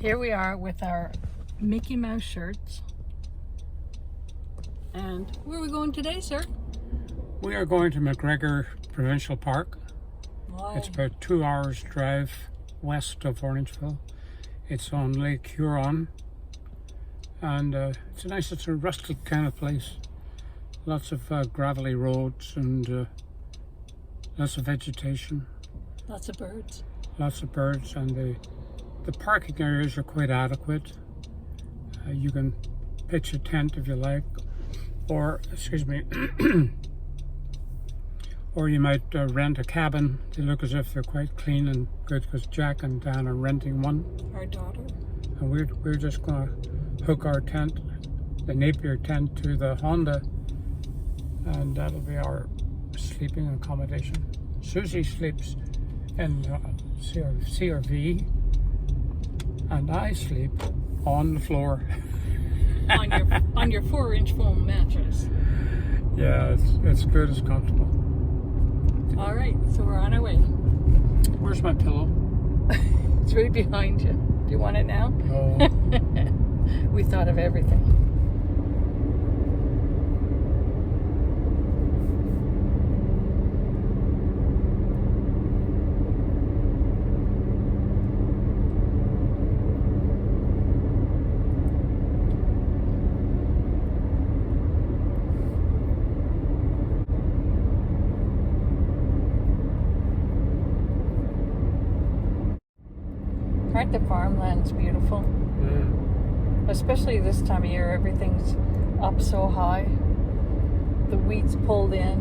Here we are with our Mickey Mouse shirts. And where are we going today, sir? We are going to McGregor Provincial Park. Wow. It's about 2 hours drive west of Orangeville. It's on Lake Huron. And it's a nice, it's a rustic kind of place. Lots of gravelly roads and lots of vegetation. Lots of birds. Lots of birds, and the parking areas are quite adequate. You can pitch a tent if you like, or, excuse me, or you might rent a cabin. They look as if they're quite clean and good, because Jack and Dan are renting one. Our daughter. And we're just going to hook our tent, the Napier tent, to the Honda, and that'll be our sleeping accommodation. Susie sleeps in CRV, and I sleep on the floor. on your 4-inch foam mattress. Yeah, it's good, it's comfortable. All right, so we're on our way. Where's my pillow? It's right behind you. Do you want it now? No. We thought of everything. Aren't the farmlands beautiful? Mm. Especially this time of year, everything's up so high. The wheat's pulled in,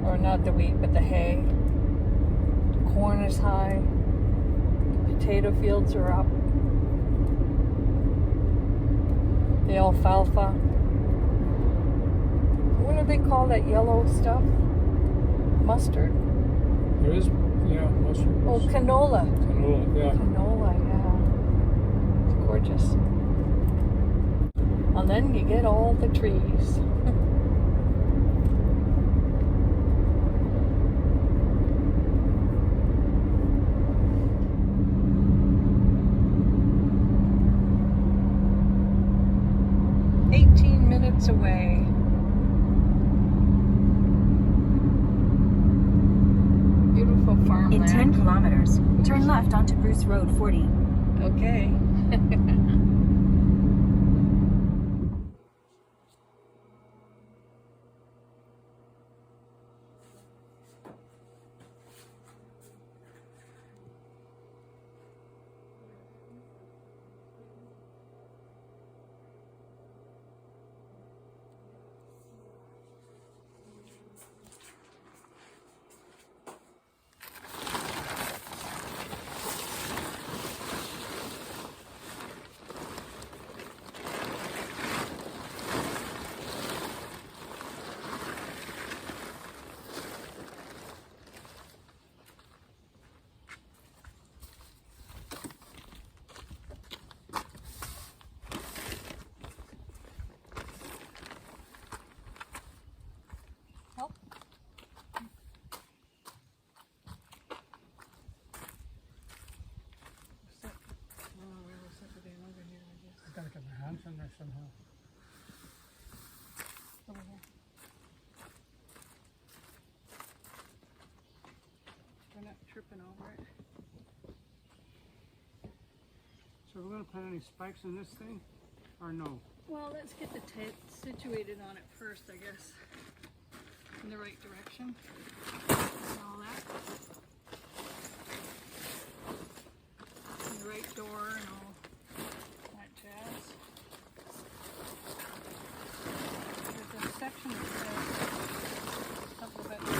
or not the wheat, but the hay. Corn is high. Potato fields are up. The alfalfa. What do they call that yellow stuff? Mustard? There is, yeah, mustard. Oh, canola. Canola, yeah. Canola, yeah. It's gorgeous. And then you get all the trees. Away. Beautiful farmland. In 10 kilometers, turn left onto Bruce Road 40. Okay. I gotta get my hands in there somehow. Over here. We're not tripping over it. So we're gonna put any spikes in this thing, or no? Well, let's get the tent situated on it first, I guess. In the right direction. And all that. And the right door and all that jazz. There's a section that says something about the door.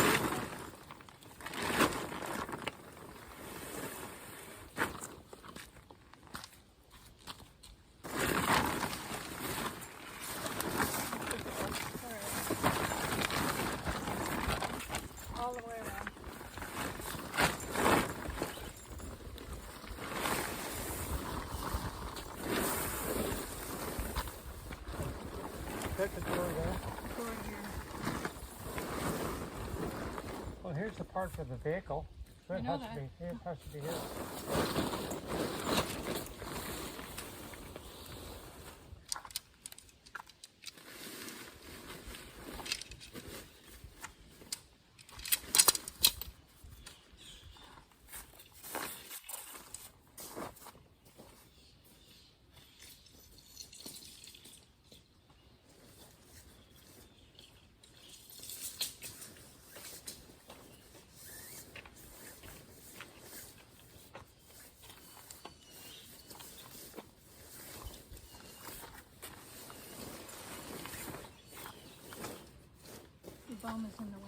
All the way around. Take the door there. Door here. Well, here's the part for the vehicle. So I it know has to that. be. It has to be here. foam is in the way.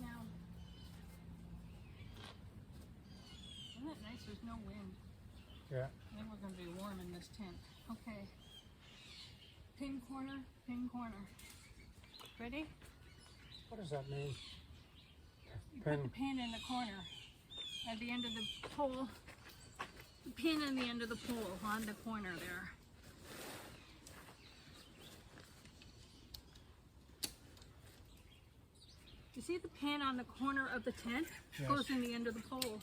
Now, isn't that nice? There's no wind. Yeah. I think we're going to be warm in this tent. Okay. Pin corner, pin corner. Ready? What does that mean? You put the pin in the corner at the end of the pole. The pin in the end of the pole on the corner there. You see the pin on the corner of the tent? Yes. Goes in the end of the pole.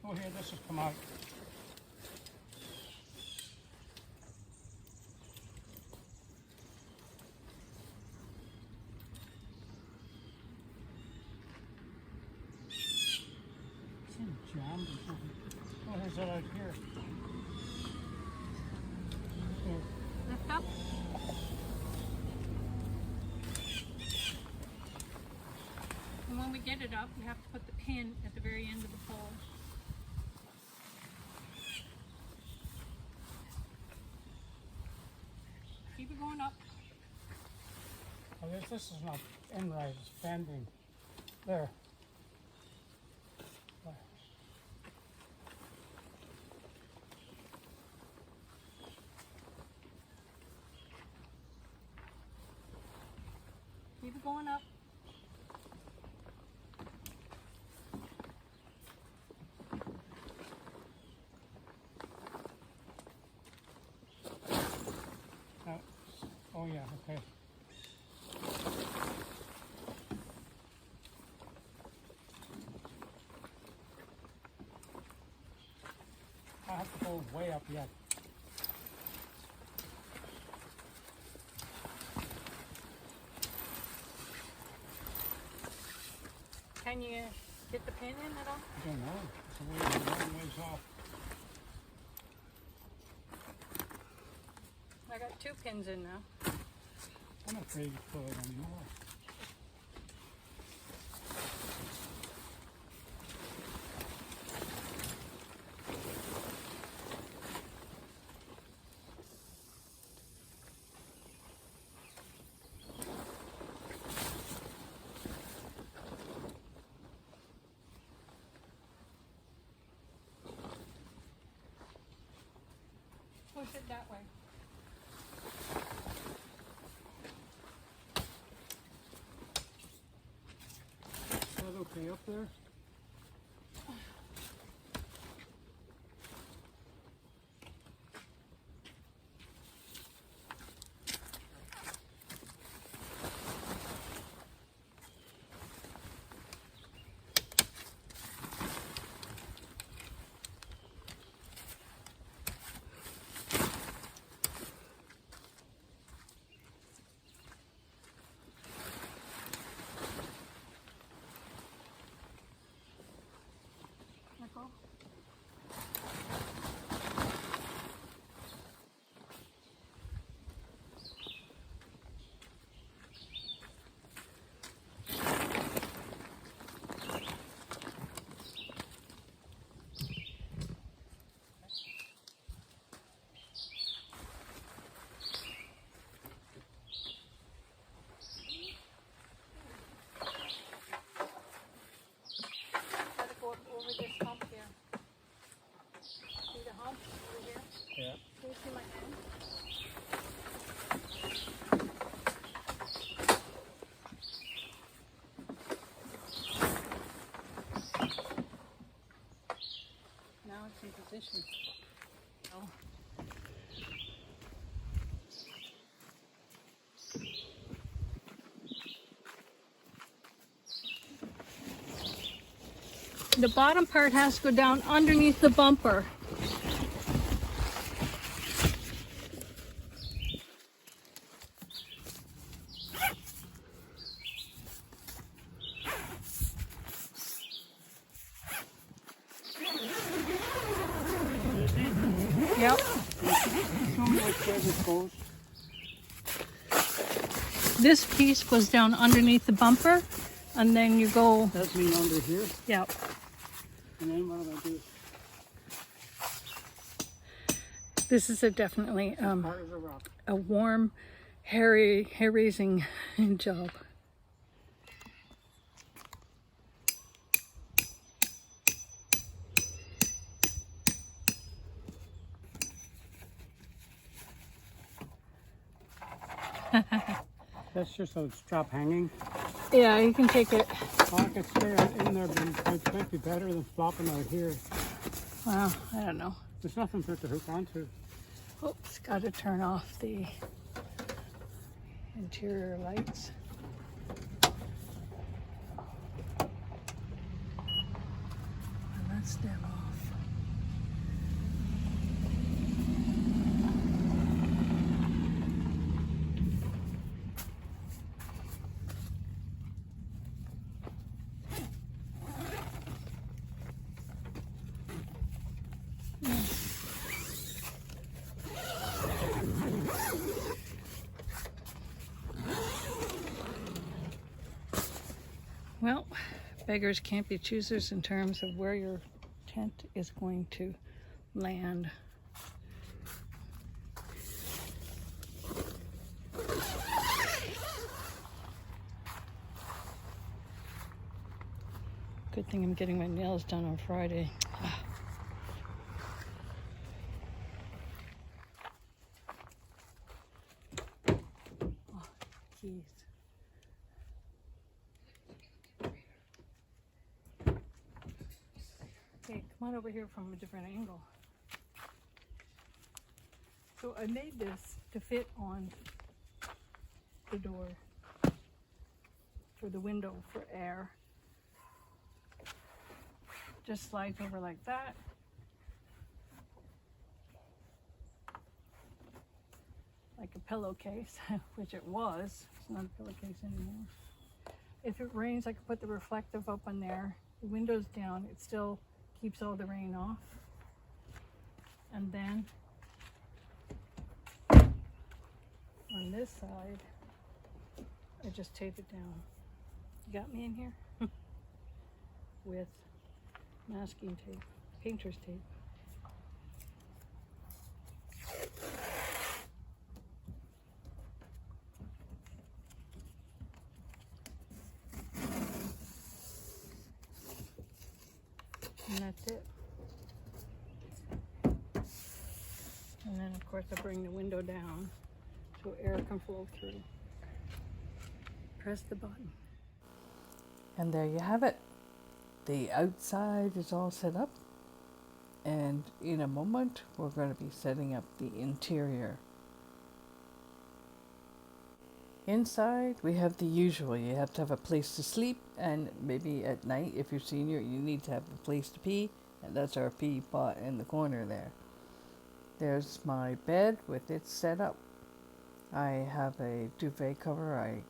Oh, here, this has come out. It's in jammed or something. Oh, here's that out here. Here. Lift up. And when we get it up, we have to put the pin at the very end of the pole. Keep it going up. Oh, this is not in right, it's bending. There. Keep it going up. Oh yeah, okay. I have to go way up yet. Can you get the pin in at all? I don't know. It's a long ways off. I got 2 pins in now. I'm afraid to pull it anymore. Push it that way. Is that okay up there? Let go. Let it go up over this hump here. See the hump over here? Yeah. Can you see my hand? Now it's in position. Oh. The bottom part has to go down underneath the bumper. where this goes. This piece goes down underneath the bumper, and then you go. That's me under here. Yeah. And then what do I do? This is definitely Hard as a rock. a warm, hair-raising job. That's just so it's stop hanging. Yeah, you can take it. Oh, I could stay in there, but it might be better than flopping out here. Well, I don't know. There's nothing for it to hook onto. Oops, got to turn off the interior lights. And that's them off. Well, beggars can't be choosers in terms of where your tent is going to land. Good thing I'm getting my nails done on Friday. Oh, keys. Okay, come on over here from a different angle. So I made this to fit on the door for the window for air. Just slides over like that. Like a pillowcase, which it was. It's not a pillowcase anymore. If it rains, I can put the reflective up on there. The window's down, it still keeps all the rain off. And then on this side, I just tape it down. You got me in here? With masking tape, painter's tape. And that's it. And then of course I bring the window down so air can flow through. Press the button. And there you have it. The outside is all set up, and in a moment we're going to be setting up the interior. Inside we have the usual. You have to have a place to sleep, and maybe at night if you're senior you need to have a place to pee, and that's our pee pot in the corner there. There's my bed with it set up. I have a duvet cover I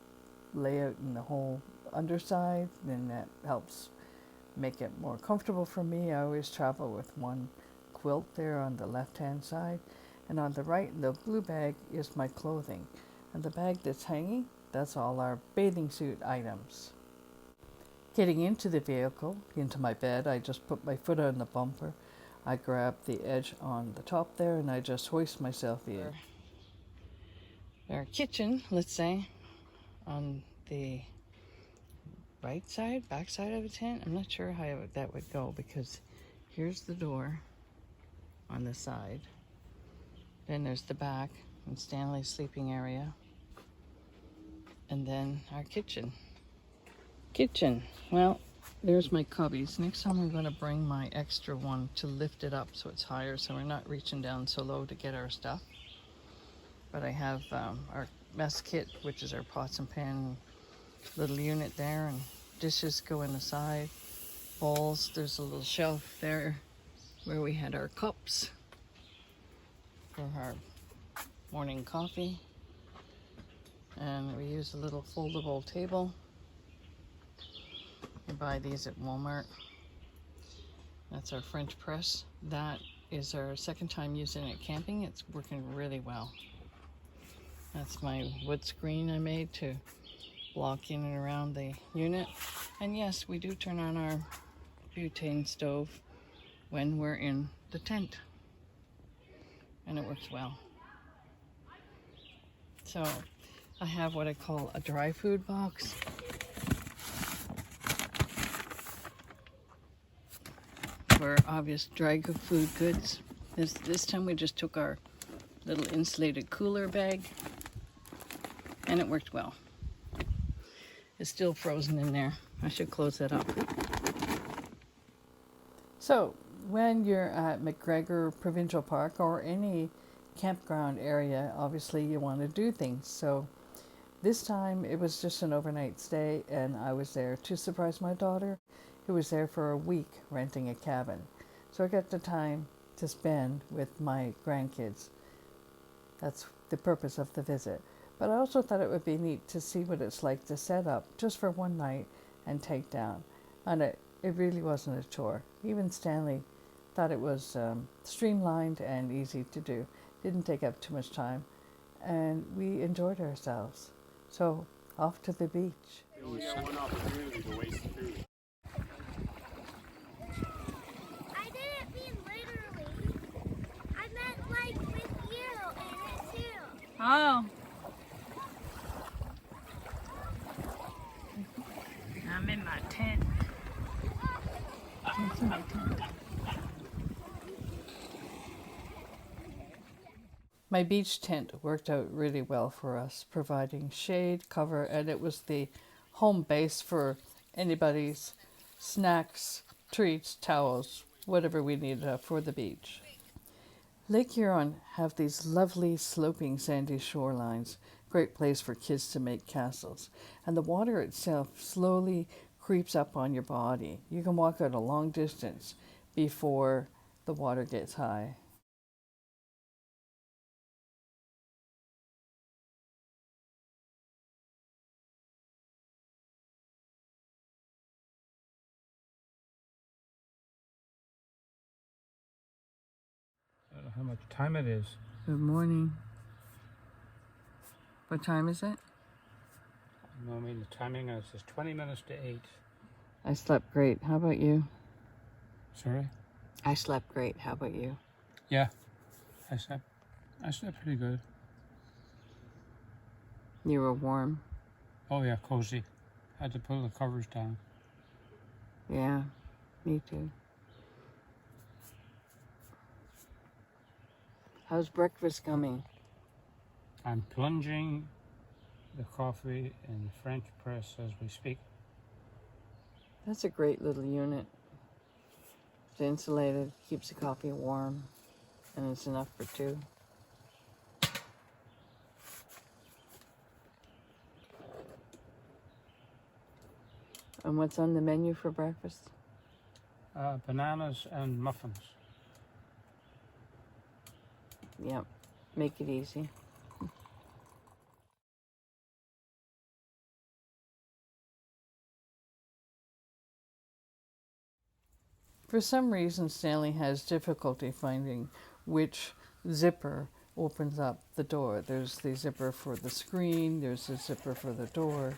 lay out in the whole underside, and that helps make it more comfortable for me. I always travel with one quilt there on the left hand side, and on the right the blue bag is my clothing, and the bag that's hanging, that's all our bathing suit items. Getting into the vehicle, into my bed, I just put my foot on the bumper, I grab the edge on the top there, and I just hoist myself in. Our kitchen, let's say, on the right side, back side of the tent. I'm not sure how that would go, because here's the door on the side. Then there's the back and Stanley's sleeping area. And then our kitchen. Well, there's my cubbies. Next time I'm going to bring my extra one to lift it up so it's higher, so we're not reaching down so low to get our stuff. But I have our mess kit, which is our pots and pan little unit there, and dishes go in the side, bowls. There's a little shelf there where we had our cups for our morning coffee, and we use a little foldable table. You buy these at Walmart. That's our French press. That is our second time using it camping. It's working really well. That's my wood screen I made to block in and around the unit. And yes, we do turn on our butane stove when we're in the tent. And it works well. So I have what I call a dry food box. For obvious dry food goods. This time we just took our little insulated cooler bag and it worked well. It's still frozen in there. I should close that up. So when you're at McGregor Provincial Park or any campground area, obviously you want to do things. So this time it was just an overnight stay and I was there to surprise my daughter, who was there for a week renting a cabin. So I got the time to spend with my grandkids. That's the purpose of the visit. But I also thought it would be neat to see what it's like to set up just for one night and take down. And it really wasn't a chore. Even Stanley thought it was streamlined and easy to do. Didn't take up too much time. And we enjoyed ourselves. So off to the beach. You only got one opportunity to waste food. I didn't mean literally. I meant like with you in it too. Oh. I'm in my tent. It's my tent. My beach tent worked out really well for us, providing shade, cover, and it was the home base for anybody's snacks, treats, towels, whatever we needed for the beach. Lake Huron have these lovely sloping sandy shorelines, great place for kids to make castles, and the water itself slowly creeps up on your body. You can walk out a long distance before the water gets high. I don't know how much time it is. Good morning. What time is it? No, I mean the timing is 20 minutes to 8. I slept great. How about you? Sorry? I slept great. How about you? Yeah, I slept pretty good. You were warm. Oh yeah, cozy. Had to pull the covers down. Yeah, me too. How's breakfast coming? I'm plunging the coffee in the French press as we speak. That's a great little unit. It's insulated, keeps the coffee warm, and it's enough for two. And what's on the menu for breakfast? Bananas and muffins. Yep, make it easy. For some reason, Stanley has difficulty finding which zipper opens up the door. There's the zipper for the screen, there's the zipper for the door.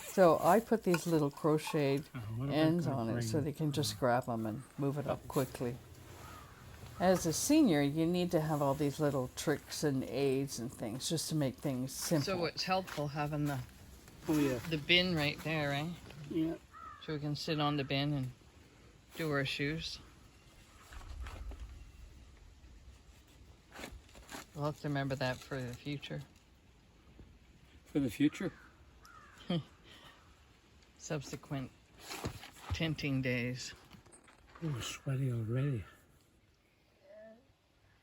So I put these little crocheted ends on it so they can just grab them and move it up quickly. As a senior, you need to have all these little tricks and aids and things just to make things simple. So it's helpful having the bin right there, right? Yeah. So we can sit on the bin and do our shoes. We'll have to remember that for the future. For the future? Subsequent tenting days. Oh, sweaty already.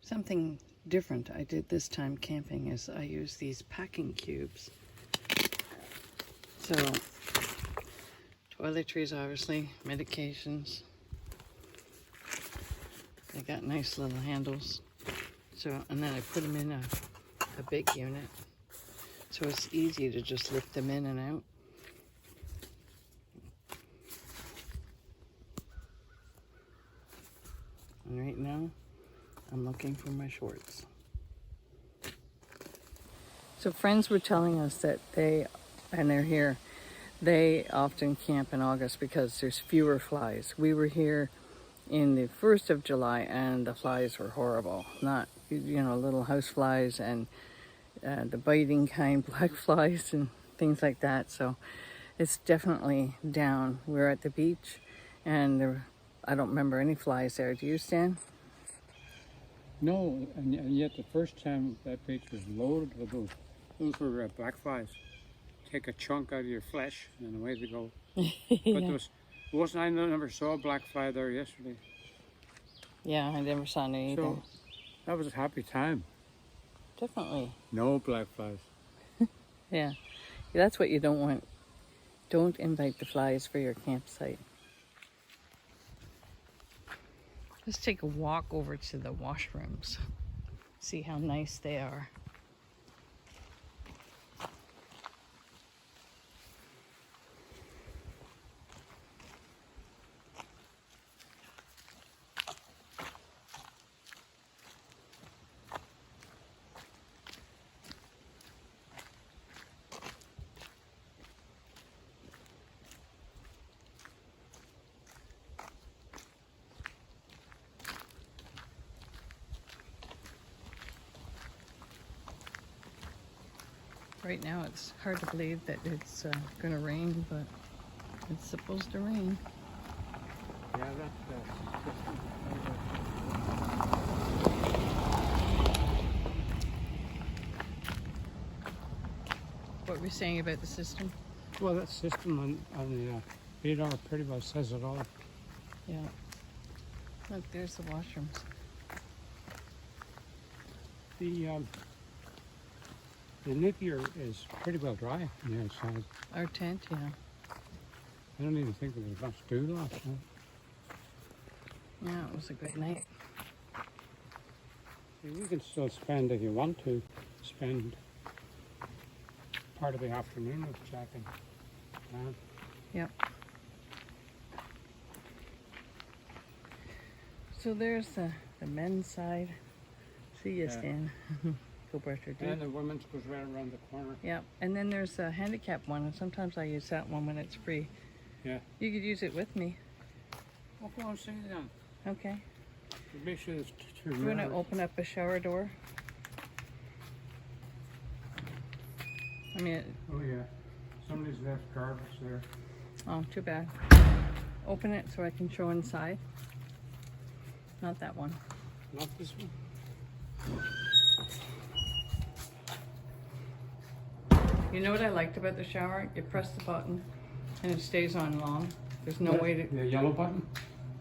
Something different I did this time camping is I used these packing cubes. So, toiletries obviously, medications. They got nice little handles. So, and then I put them in a big unit. So it's easy to just lift them in and out. And right now, I'm looking for my shorts. So friends were telling us that and they're here, they often camp in August because there's fewer flies. We were here in the 1st of July and the flies were horrible. Not, little house flies and the biting kind, black flies and things like that. So it's definitely down. We're at the beach and I don't remember any flies there. Do you, Stan? No, and yet the first time that beach was loaded with those. Those were black flies. Take a chunk out of your flesh and away they go. But I never saw a black fly there yesterday. Yeah, I never saw any either. So that was a happy time. Definitely. No black flies. Yeah, that's what you don't want. Don't invite the flies for your campsite. Let's take a walk over to the washrooms. See how nice they are. Right now it's hard to believe that it's going to rain, but it's supposed to rain. Yeah, that's What were you saying about the system? well, that system on the radar pretty well says it all. Yeah. Look, there's the washrooms. The Napier is pretty well dry on the outside. Our tent, yeah. I don't even think there was much dew last night. Yeah, it was a good night. You can still spend, if you want to, spend part of the afternoon with Jack and Anne. Yep. So there's the men's side. See you, Yeah. Stan. Go brush your teeth. And the women's goes right around the corner. Yeah, and then there's a handicap one, and sometimes I use that one when it's free. Yeah. You could use it with me. Well, go on, sit down. Okay. Make sure there's two You want to mirrors. open up a shower door? I mean, Oh yeah. Somebody's left garbage there. oh, too bad. Open it so I can show inside. Not that one. Not this one. You know what I liked about the shower? You press the button and it stays on long. There's no way to... The yellow button?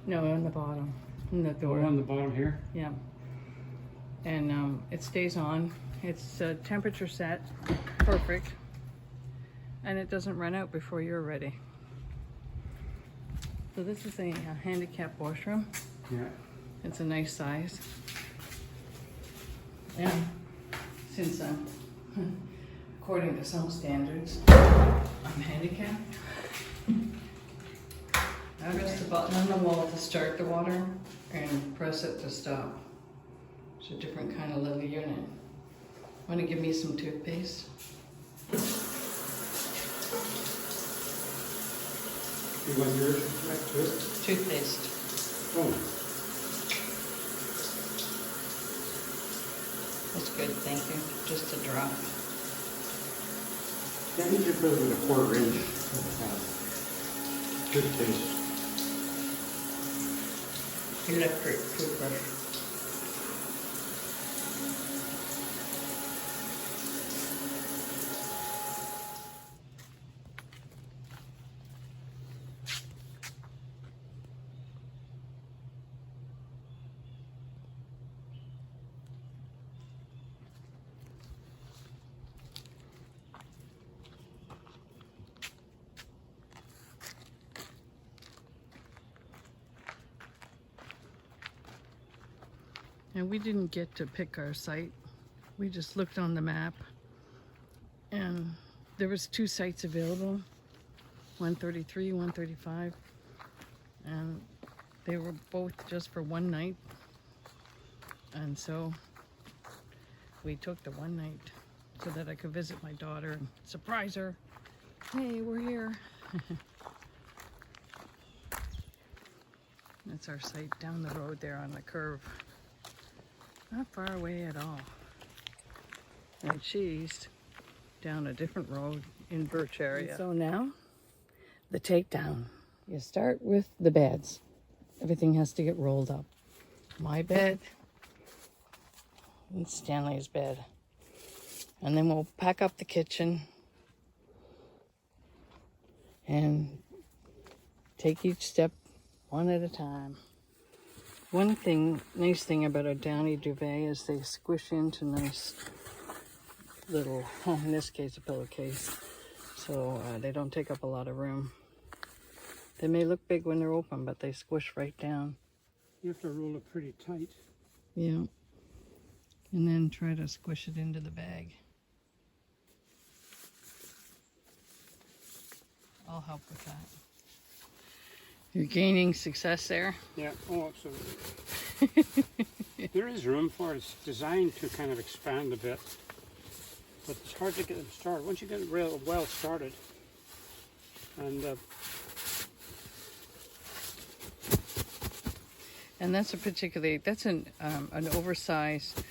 No, on the bottom. In the The door. one on the bottom here? Yeah. And it stays on. It's temperature set. Perfect. And it doesn't run out before you're ready. So this is a handicap washroom. Yeah. It's a nice size. And since according to some standards, I'm handicapped, I press the button on the wall to start the water and press it to stop. It's a different kind of little unit. Want to give me some toothpaste? You want yours next to it? Toothpaste. Oh. That's good, thank you. Just a drop. Yeah, you could put it in a quarter inch. Good taste. Electric toothbrush. And we didn't get to pick our site. We just looked on the map and there was 2 sites available, 133, 135, and they were both just for one night. And so we took the one night so that I could visit my daughter and surprise her. Hey, we're here. That's our site down the road there on the curve. Not far away at all. And she's down a different road in Birch area. So now, the takedown. You start with the beds. Everything has to get rolled up. My bed and Stanley's bed. And then we'll pack up the kitchen and take each step one at a time. One nice thing about a downy duvet is they squish into nice little, in this case a pillowcase, so they don't take up a lot of room. They may look big when they're open, but they squish right down. You have to roll it pretty tight. Yeah. And then try to squish it into the bag. I'll help with that. You're gaining success there? Yeah, oh, absolutely. There is room for it. It's designed to kind of expand a bit, but it's hard to get them started. Once you get it real well started, and that's an oversized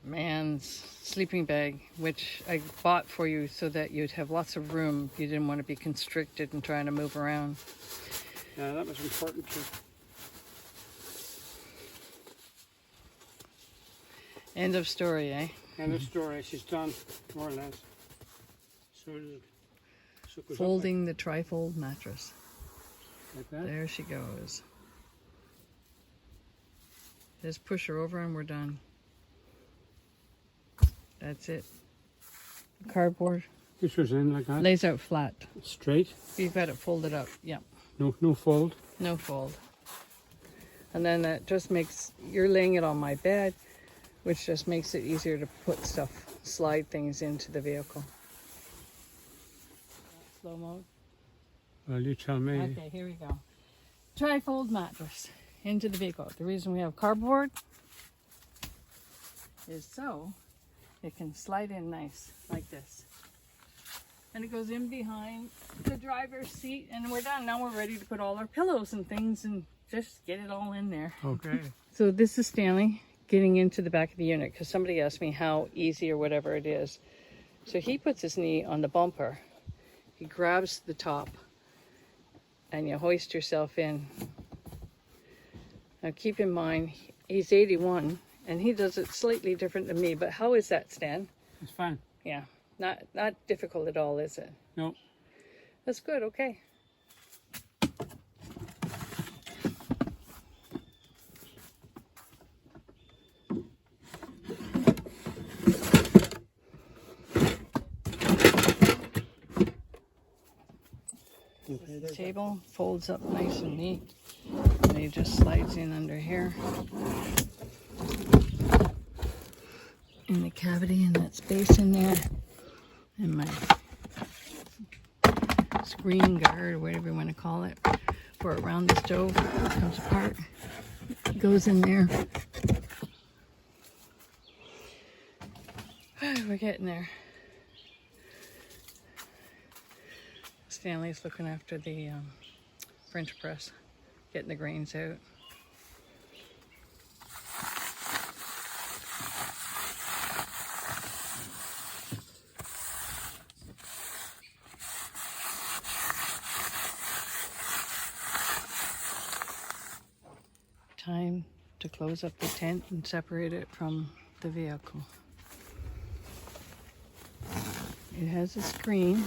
man's sleeping bag, which I bought for you so that you'd have lots of room. You didn't want to be constricted and trying to move around. yeah, that was important too. End of story, eh? End of story. She's done, more or less. So it goes up Folding the trifold mattress. like that. There she goes. Just push her over and we're done. That's it. Cardboard. This was in like that. Lays out flat. Straight. You've got it folded up. Yeah. No fold. No fold. And then that just makes, you're laying it on my bed, which just makes it easier to put stuff, slide things into the vehicle. Slow mode. Well, you tell me. Okay, here we go. Trifold mattress into the vehicle. The reason we have cardboard is so it can slide in nice like this. And it goes in behind the driver's seat and we're done. Now we're ready to put all our pillows and things and just get it all in there. Okay. So this is Stanley getting into the back of the unit because somebody asked me how easy or whatever it is. So he puts his knee on the bumper. He grabs the top and you hoist yourself in. Now keep in mind, he's 81 and he does it slightly different than me, but how is that, Stan? It's fine. Yeah, not difficult at all, is it? No. That's good, okay. The table folds up nice and neat, and he just slides in under here in the cavity in that space in there, and my screen guard or whatever you want to call it for around the stove comes apart, goes in there. We're getting there. Stanley's looking after the French press, getting the grains out. Time to close up the tent and separate it from the vehicle. It has a screen.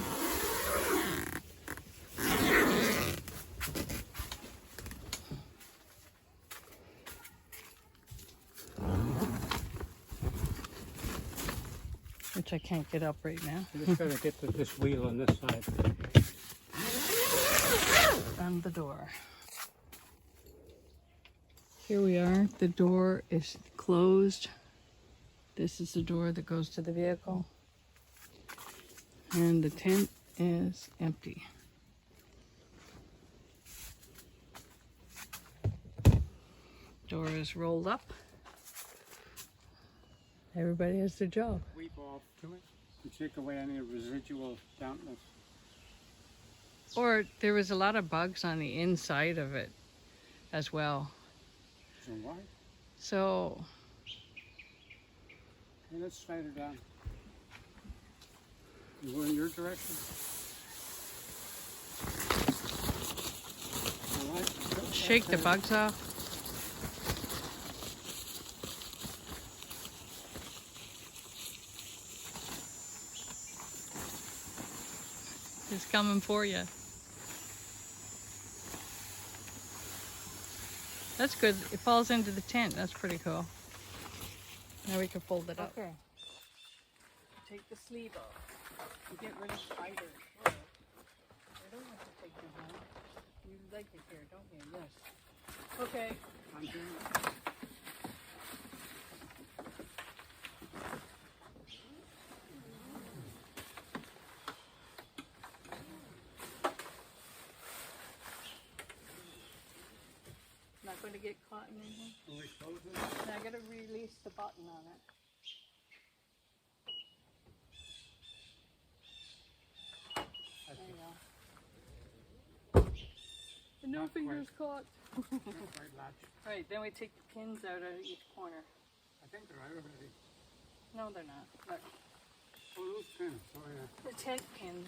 Which I can't get up right now. You just gotta get to this wheel on this side. And the door. Here we are. The door is closed. This is the door that goes to the vehicle. And the tent is empty. Door is rolled up. Everybody has their job. Sweep off to it and take away any residual dampness. Or there was a lot of bugs on the inside of it as well. So why? So, Okay, let's slide her down. You go in your direction. All right. shake the bugs off. It's coming for you. That's good. It falls into the tent. That's pretty cool. Now we can fold it up. Okay. Take the sleeve off. You get rid of spiders. Oh. I don't have to take them home. You like it here, don't you? Yes. Okay. I'm doing it. Not going to get caught in anything. Can we close it? Now I got to release the button on it. There you go. And no Not fingers caught. Not quite latched. Right, then we take the pins out of each corner. I think they're out already. No, they're not. Look, Oh, those pins. Oh, yeah. the tent pins.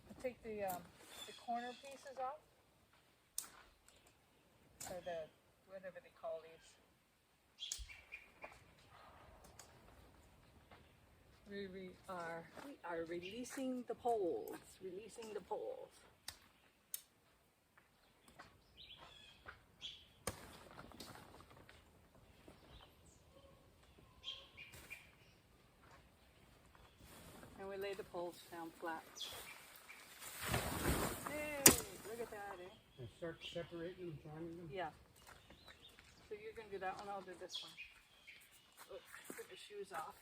I take the corner pieces off. Or the, whatever they call these. We are releasing the poles. Releasing the poles. And we lay the poles down flat. Hey, look at that, eh? And start separating them, joining them. Yeah. So you're going to do that one, I'll do this one. Oh, put the shoes off.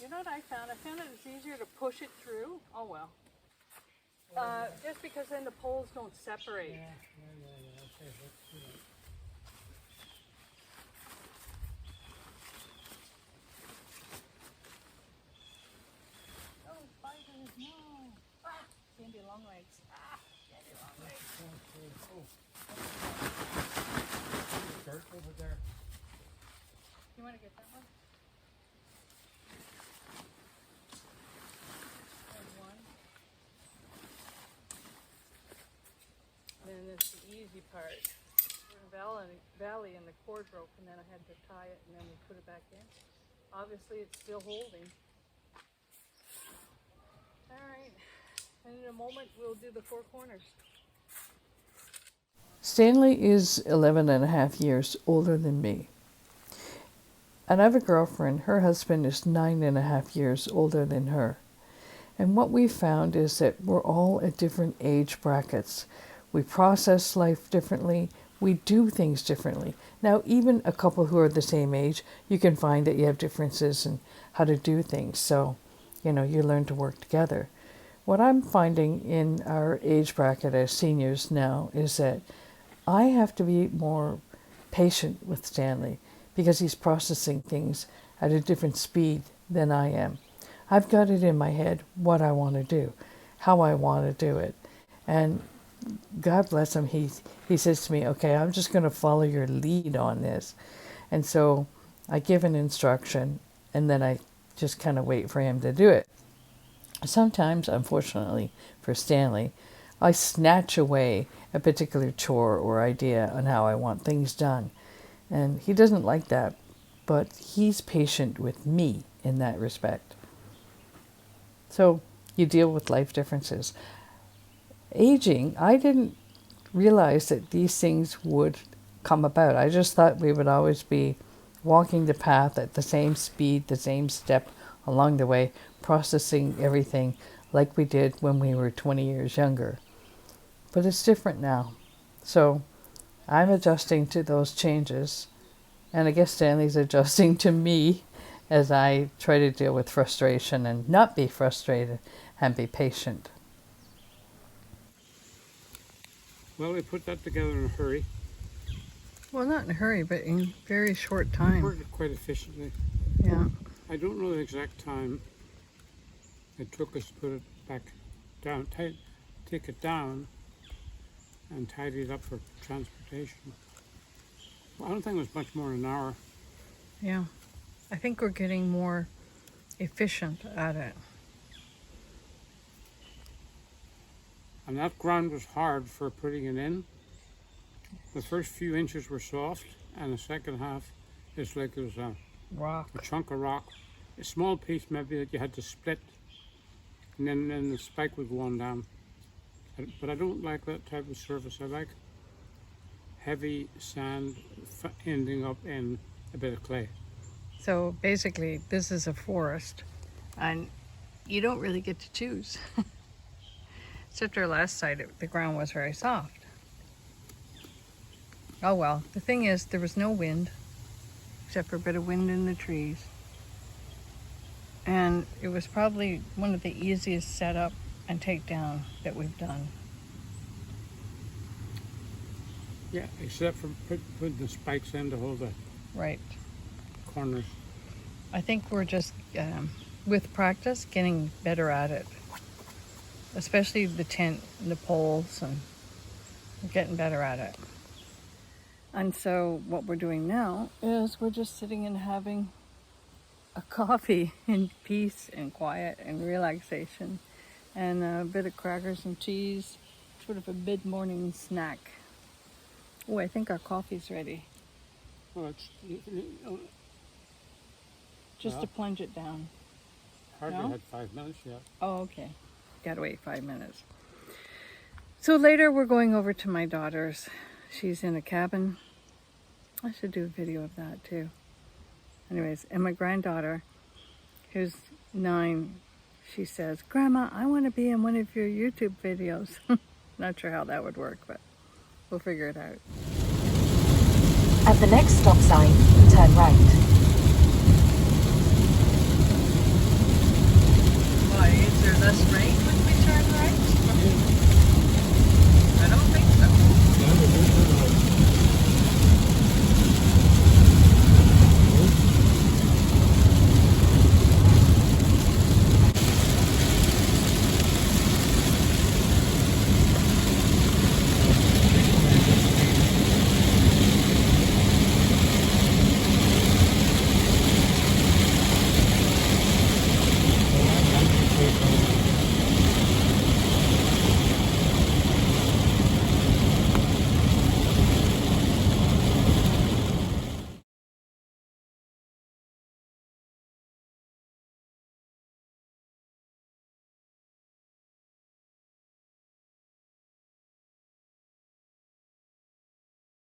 You know what I found? I found that it's easier to push it through. Oh well. Just because then the poles don't separate. Yeah. Okay, let's do that. Oh, spiders, no. Ah, Sandy long legs. Ah, Sandy long legs. Oh. Dirt over there. You want to get that one? There's one. Then it's the easy part. We're in a valley and the cord broke, and then I had to tie it and then we put it back in. Obviously it's still holding. Alright, and in a moment we'll do the four corners. Stanley is 11 and a half years older than me. And I have a girlfriend, her husband is 9 and a half years older than her. And what we found is that we're all at different age brackets. We process life differently. We do things differently. Now, even a couple who are the same age, you can find that you have differences in how to do things. So, you learn to work together. What I'm finding in our age bracket as seniors now is that I have to be more patient with Stanley because he's processing things at a different speed than I am. I've got it in my head what I want to do, how I want to do it. And God bless him, he says to me, okay, I'm just going to follow your lead on this. And so I give an instruction and then I just kind of wait for him to do it. Sometimes, unfortunately for Stanley, I snatch away a particular chore or idea on how I want things done. And he doesn't like that, but he's patient with me in that respect. So you deal with life differences. Aging, I didn't realize that these things would come about. I just thought we would always be walking the path at the same speed, the same step along the way, processing everything like we did when we were 20 years younger. But it's different now. So I'm adjusting to those changes. And I guess Stanley's adjusting to me as I try to deal with frustration and not be frustrated and be patient. Well, we put that together in a hurry. Well, not in a hurry, but in very short time. Worked it quite efficiently. Yeah. I don't know the exact time it took us to put it back down, take it down and tidy it up for transportation. Well, I don't think it was much more than an hour. Yeah. I think we're getting more efficient at it. And that ground was hard for putting it in. The first few inches were soft, and the second half is like it was a Rock. chunk of rock. A small piece maybe that you had to split, and then the spike would go on down. But I don't like that type of surface. I like heavy sand ending up in a bit of clay. So basically, this is a forest, and you don't really get to choose. Except our last site, the ground was very soft. Oh well, the thing is, there was no wind, except for a bit of wind in the trees. And it was probably one of the easiest setup and takedown that we've done. Yeah, except for putting the spikes in to hold the Right. corners. I think we're just, with practice, getting better at it. Especially the tent and the poles, and we're getting better at it. And so what we're doing now is we're just sitting and having a coffee in peace and quiet and relaxation, and a bit of crackers and cheese, sort of a mid-morning snack. Oh, I think our coffee's ready. Well, it's Just Yeah. to plunge it down. hardly No? had 5 minutes yet. Oh, okay. Gotta wait 5 minutes. So later we're going over to my daughter's. She's in a cabin. I should do a video of that too. Anyways, and my granddaughter, who's 9, she says, "Grandma, I want to be in one of your YouTube videos." Not sure how that would work, but we'll figure it out. At the next stop sign, turn right.